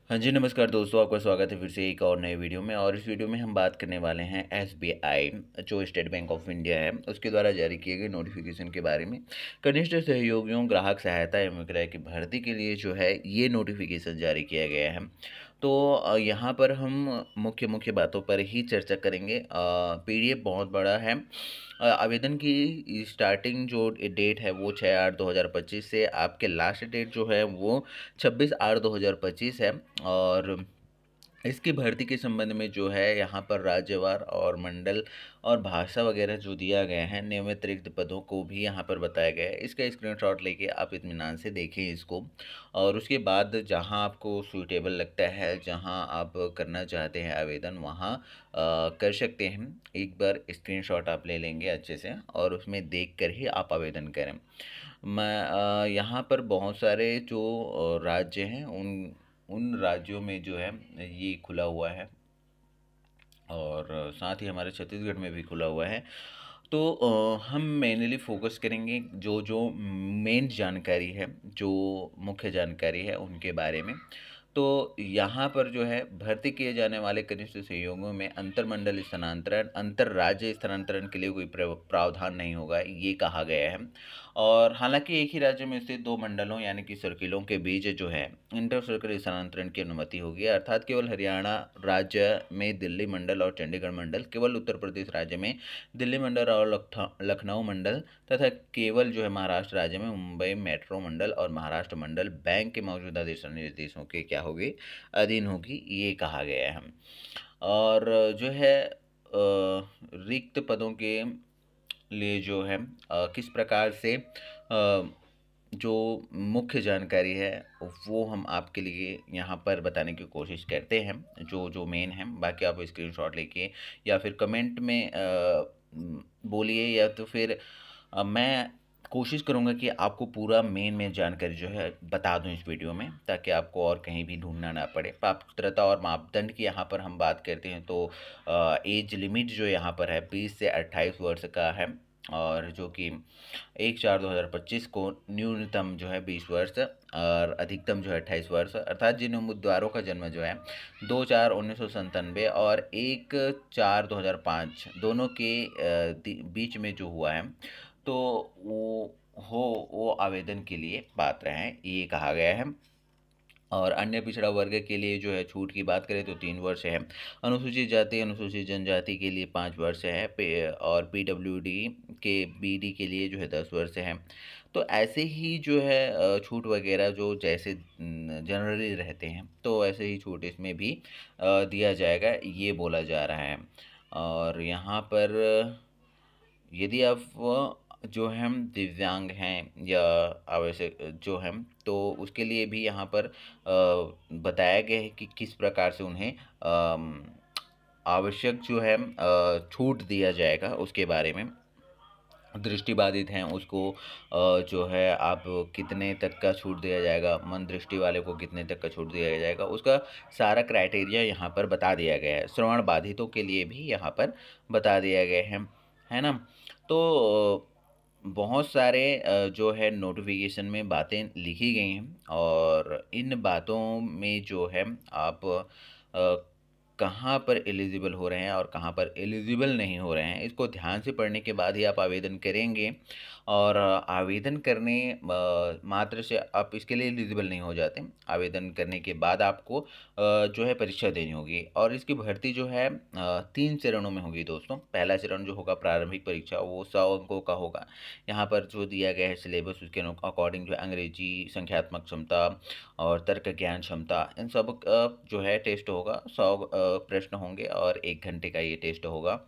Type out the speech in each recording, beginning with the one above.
हाँ जी, नमस्कार दोस्तों, आपका स्वागत है फिर से एक और नए वीडियो में। और इस वीडियो में हम बात करने वाले हैं एसबीआई जो स्टेट बैंक ऑफ इंडिया है उसके द्वारा जारी किए गए नोटिफिकेशन के बारे में। कनिष्ठ सहयोगियों ग्राहक सहायता एवं क्रय की भर्ती के लिए जो है ये नोटिफिकेशन जारी किया गया है। तो यहाँ पर हम मुख्य मुख्य बातों पर ही चर्चा करेंगे। पीडीएफ बहुत बड़ा है। आवेदन की स्टार्टिंग जो डेट है वो 6/8/2025 से, आपके लास्ट डेट जो है वो 26/8/2025 है। और इसकी भर्ती के संबंध में जो है यहाँ पर राज्यवार और मंडल और भाषा वगैरह जो दिया गया है, नियमित रिक्त पदों को भी यहाँ पर बताया गया है। इसका स्क्रीनशॉट लेके आप इत्मीनान से देखें इसको। और उसके बाद जहाँ आपको सूटेबल लगता है, जहाँ आप करना चाहते हैं आवेदन, वहाँ कर सकते हैं। एक बार स्क्रीनशॉट आप ले लेंगे अच्छे से और उसमें देख कर ही आप आवेदन करें। मैं यहाँ पर बहुत सारे जो राज्य हैं उन राज्यों में जो है ये खुला हुआ है, और साथ ही हमारे छत्तीसगढ़ में भी खुला हुआ है। तो हम मेनली फोकस करेंगे जो जो मेन जानकारी है, जो मुख्य जानकारी है उनके बारे में। तो यहाँ पर जो है भर्ती किए जाने वाले कनिष्ठ सहयोगियों में अंतरमंडल स्थानांतरण, अंतर राज्य स्थानांतरण के लिए कोई प्रावधान नहीं होगा, ये कहा गया है। और हालांकि एक ही राज्य में स्थित दो मंडलों यानी कि सर्किलों के बीच जो है इंटर सर्किल स्थानांतरण की अनुमति होगी, अर्थात केवल हरियाणा राज्य में दिल्ली मंडल और चंडीगढ़ मंडल, केवल उत्तर प्रदेश राज्य में दिल्ली मंडल और लखनऊ मंडल, तथा केवल जो है महाराष्ट्र राज्य में मुंबई मेट्रो मंडल और महाराष्ट्र मंडल बैंक के मौजूदा दिशा निर्देशों के क्या होगी, अधीन होगी, ये कहा गया है। और जो है रिक्त पदों के लिए जो है किस प्रकार से जो मुख्य जानकारी है वो हम आपके लिए यहाँ पर बताने की कोशिश करते हैं, जो जो मेन है। बाकी आप स्क्रीनशॉट लेके या फिर कमेंट में बोलिए, या तो फिर मैं कोशिश करूँगा कि आपको पूरा मेन जानकारी जो है बता दूँ इस वीडियो में, ताकि आपको और कहीं भी ढूंढना ना पड़े। पात्रता और मापदंड की यहाँ पर हम बात करते हैं तो एज लिमिट जो यहाँ पर है 20 से 28 वर्ष का है, और जो कि 1/4/2025 को न्यूनतम जो है 20 वर्ष और अधिकतम जो है 28 वर्ष, अर्थात जिन उम्मीदवारों का जन्म जो है 2/4/1997 और 1/4/2005 दोनों के बीच में जो हुआ है, तो वो आवेदन के लिए पात्र हैं, ये कहा गया है। और अन्य पिछड़ा वर्ग के लिए जो है छूट की बात करें तो 3 वर्ष है। अनुसूचित जाति अनुसूचित जनजाति के लिए 5 वर्ष है। और पीडब्ल्यूडी के बीडी के लिए जो है 10 वर्ष है। तो ऐसे ही जो है छूट वगैरह जो जैसे जनरली रहते हैं, तो ऐसे ही छूट इसमें भी दिया जाएगा, ये बोला जा रहा है। और यहाँ पर यदि आप जो हम दिव्यांग हैं या आवश्यक जो हैं, तो उसके लिए भी यहाँ पर बताया गया है कि किस प्रकार से उन्हें आवश्यक जो है छूट दिया जाएगा उसके बारे में। दृष्टिबाधित हैं उसको जो है आप कितने तक का छूट दिया जाएगा, मंद दृष्टि वाले को कितने तक का छूट दिया जाएगा, उसका सारा क्राइटेरिया यहाँ पर बता दिया गया है। श्रवण बाधितों के लिए भी यहाँ पर बता दिया गया है ना। तो बहुत सारे जो है नोटिफिकेशन में बातें लिखी गई हैं, और इन बातों में जो है आप कहाँ पर एलिजिबल हो रहे हैं और कहाँ पर एलिजिबल नहीं हो रहे हैं, इसको ध्यान से पढ़ने के बाद ही आप आवेदन करेंगे। और आवेदन करने मात्र से आप इसके लिए एलिजिबल नहीं हो जाते। आवेदन करने के बाद आपको जो है परीक्षा देनी होगी, और इसकी भर्ती जो है 3 चरणों में होगी दोस्तों। पहला चरण जो होगा प्रारंभिक परीक्षा, वो 100 अंकों का होगा। यहाँ पर जो दिया गया है सिलेबस उसके अकॉर्डिंग जो है अंग्रेजी, संख्यात्मक क्षमता और तर्क ज्ञान क्षमता, इन सब जो है टेस्ट होगा। 100 प्रश्न होंगे और 1 घंटे का ये टेस्ट होगा।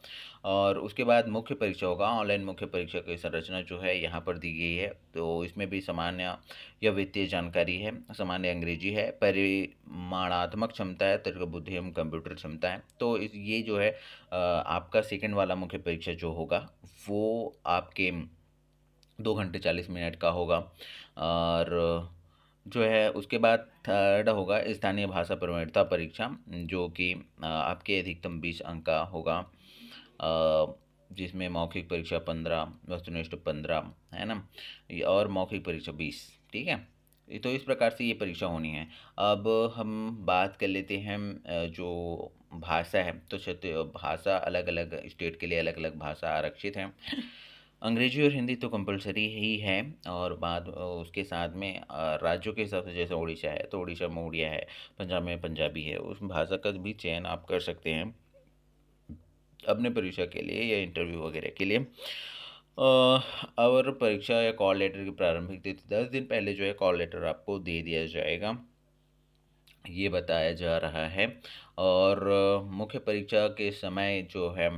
और उसके बाद मुख्य परीक्षा होगा। ऑनलाइन मुख्य परीक्षा की संरचना जो है यहाँ पर दी गई है, तो इसमें भी सामान्य या वित्तीय जानकारी है, सामान्य अंग्रेजी है, परिमाणात्मक क्षमता है, तर्क बुद्धि एवं कंप्यूटर क्षमता है। तो ये जो है आपका सेकंड वाला मुख्य परीक्षा जो होगा वो आपके 2 घंटे 40 मिनट का होगा। और जो है उसके बाद थर्ड होगा स्थानीय भाषा प्रवीणता परीक्षा, जो कि आपके अधिकतम 20 अंक का होगा, जिसमें मौखिक परीक्षा 15, वस्तुनिष्ठ 15 है ना, और मौखिक परीक्षा 20, ठीक है। तो इस प्रकार से ये परीक्षा होनी है। अब हम बात कर लेते हैं जो भाषा है, तो भाषा अलग-अलग स्टेट के लिए अलग-अलग भाषा आरक्षित है। अंग्रेजी और हिंदी तो कंपल्सरी ही है, और उसके साथ में राज्यों के हिसाब से जैसे उड़ीसा है तो उड़ीसा में उड़िया है, पंजाब में पंजाबी है, उस भाषा का भी चयन आप कर सकते हैं अपने परीक्षा के लिए या इंटरव्यू वगैरह के लिए। और परीक्षा या कॉल लेटर की प्रारंभिक तिथि 10 दिन पहले जो है कॉल लेटर आपको दे दिया जाएगा, ये बताया जा रहा है। और मुख्य परीक्षा के समय जो है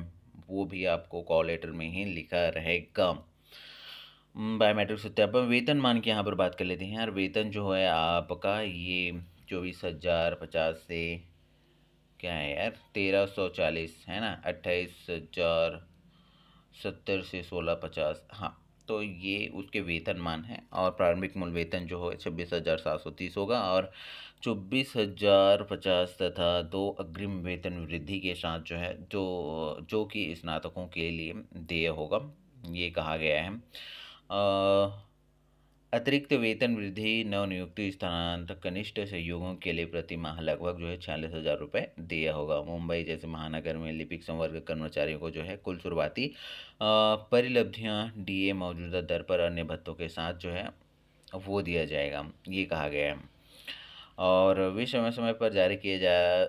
वो भी आपको कॉल लेटर में ही लिखा रहेगा। बायोमेट्रिक सत्यापन, वेतनमान की यहाँ पर बात कर लेते हैं यार। वेतन जो है आपका ये 24,050 से क्या है यार 1340 है ना, 28,070 से 1650, हाँ। तो ये उसके वेतनमान है, और प्रारंभिक मूल वेतन जो है 26,730 होगा, और 24,050 तथा 2 अग्रिम वेतन वृद्धि के साथ जो है जो कि स्नातकों के लिए देय होगा, ये कहा गया है। अतिरिक्त वेतन वृद्धि नवनियुक्ति स्थानांतरण कनिष्ठ सहयोगों के लिए प्रति माह लगभग जो है 46,000 रुपये दिया होगा। मुंबई जैसे महानगर में लिपिक संवर्ग कर्मचारियों को जो है कुल शुरुआती परिलब्धियां डीए मौजूदा दर पर अन्य भत्तों के साथ जो है वो दिया जाएगा, ये कहा गया है। और वे समय समय पर जारी किए जा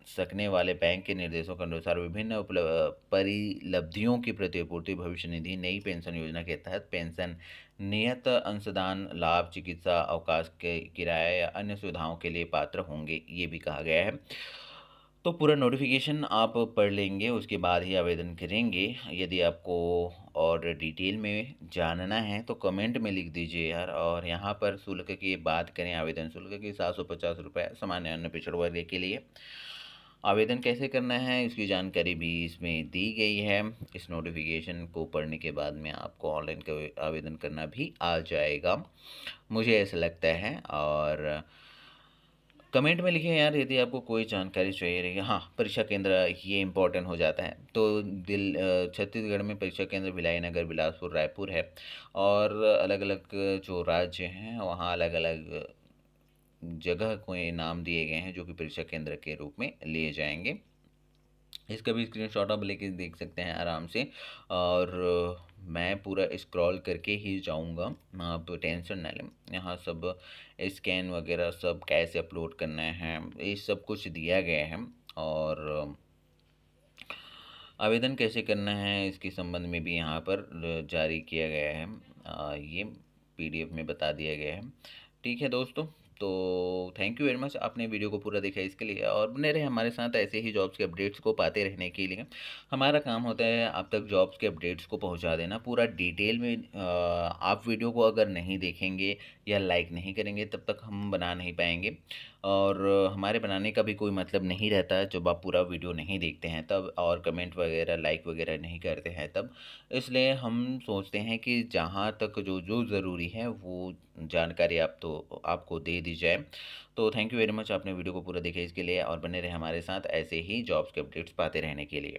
सकने वाले बैंक के निर्देशों के अनुसार विभिन्न परिलब्धियों की प्रतिपूर्ति भविष्य निधि नई पेंशन योजना के तहत पेंशन नियत अंशदान लाभ चिकित्सा अवकाश के किराया या अन्य सुविधाओं के लिए पात्र होंगे, ये भी कहा गया है। तो पूरा नोटिफिकेशन आप पढ़ लेंगे, उसके बाद ही आवेदन करेंगे। यदि आपको और डिटेल में जानना है तो कमेंट में लिख दीजिए यार। और यहाँ पर शुल्क की बात करें, आवेदन शुल्क की 750 रुपये सामान्य अन्य पिछड़ वर्ग के लिए। आवेदन कैसे करना है इसकी जानकारी भी इसमें दी गई है। इस नोटिफिकेशन को पढ़ने के बाद में आपको ऑनलाइन आवेदन करना भी आ जाएगा, मुझे ऐसा लगता है। और कमेंट में लिखें यार यदि आपको कोई जानकारी चाहिए रहेगी। हाँ, परीक्षा केंद्र ये इम्पोर्टेंट हो जाता है। तो छत्तीसगढ़ में परीक्षा केंद्र भिलाई नगर, बिलासपुर, रायपुर है, और अलग अलग जो राज्य हैं वहाँ अलग अलग जगह को नाम दिए गए हैं जो कि परीक्षा केंद्र के रूप में लिए जाएंगे। इसका भी स्क्रीनशॉट आप लेके देख सकते हैं आराम से। और मैं पूरा स्क्रॉल करके ही जाऊंगा, आप टेंशन ना लें। यहाँ सब स्कैन वगैरह सब कैसे अपलोड करना है ये सब कुछ दिया गया है, और आवेदन कैसे करना है इसके संबंध में भी यहाँ पर जारी किया गया है, ये पीडीएफ में बता दिया गया है। ठीक है दोस्तों, तो थैंक यू वेरी मच, आपने वीडियो को पूरा देखा इसके लिए, और बने रहे हमारे साथ ऐसे ही जॉब्स के अपडेट्स को पाते रहने के लिए। हमारा काम होता है आप तक जॉब्स के अपडेट्स को पहुंचा देना पूरा डिटेल में। आप वीडियो को अगर नहीं देखेंगे या लाइक नहीं करेंगे तब तक हम बना नहीं पाएंगे, और हमारे बनाने का भी कोई मतलब नहीं रहता है जब आप पूरा वीडियो नहीं देखते हैं तब, और कमेंट वगैरह लाइक वगैरह नहीं करते हैं तब। इसलिए हम सोचते हैं कि जहाँ तक जो जो ज़रूरी है वो जानकारी आपको दे दी जाए। तो थैंक यू वेरी मच, आपने वीडियो को पूरा देखा इसके लिए, और बने रहे हमारे साथ ऐसे ही जॉब्स के अपडेट्स पाते रहने के लिए।